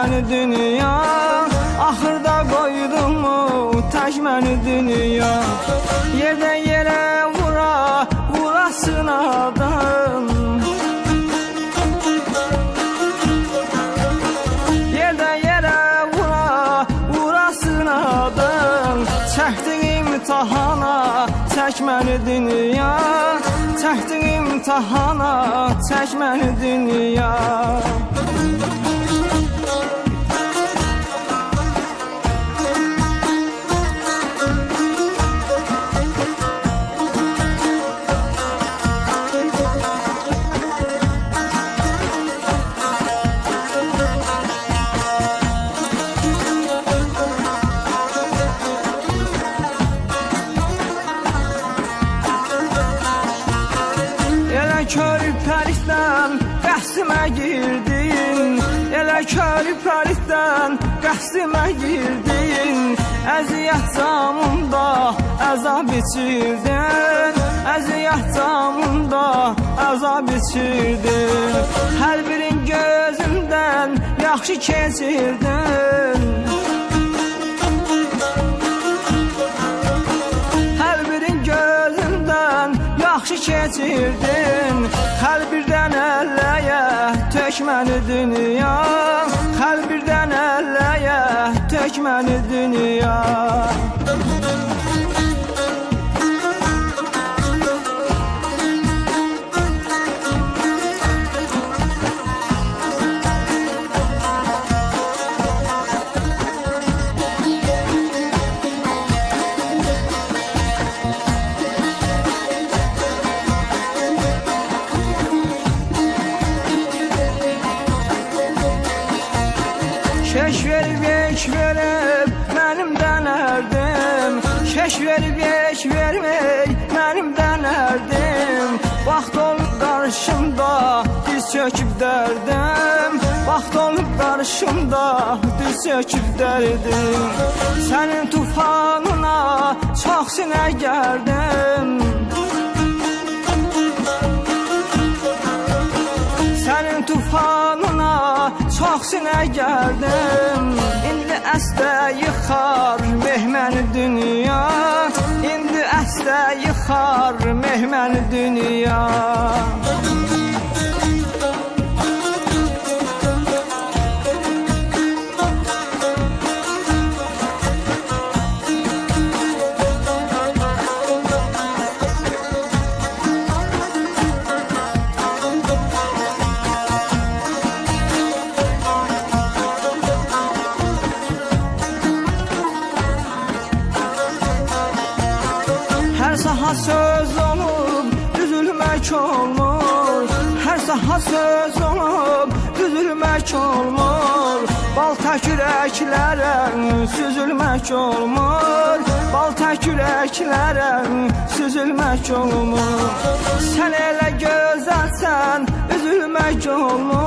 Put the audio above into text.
məni dünya, axırda qoydum mu tək məni dünya. Yerdən yerə vura, vurasın adam, yerdən yerə vura, vurasın adam. Çəkdin imtihana, çək məni dünya, çəkdin imtihana, çək məni dünya. Körpəlikdən qəsdimə girdin, elə körpəlikdən qəsdimə girdin. Əziyyət camında əzab içirdin, əziyyət camında əzab içirdin. Hər birin gözündən yaxşı keçirdin, hər birin gözündən yaxşı keçirdin. Xəlbirdən əlləyə tök məni dünya, xəlbirdən əlləyə tök məni dünya. Keş verib, yeş verib, mənimdən ərdim. Keş verib, yeş vermək, mənimdən ərdim. Vaxt olub qarşımda, diz çöküb dərdim. Vaxt olub qarşımda, diz çöküb dərdim. Sənin tufanına çox sinə gəldim, sənin tufanına çox sinə gəldim. İndi əstə yıxar mehməni dünya, İndi əstə yıxar mehməni dünya. Hər saha söz olub, düzülmək olmur. Hər saha söz olub, düzülmək olmur. Balta kürəklərə süzülmək olmur, balta kürəklərə süzülmək olmur. Sən elə gözəlsən, üzülmək olmur.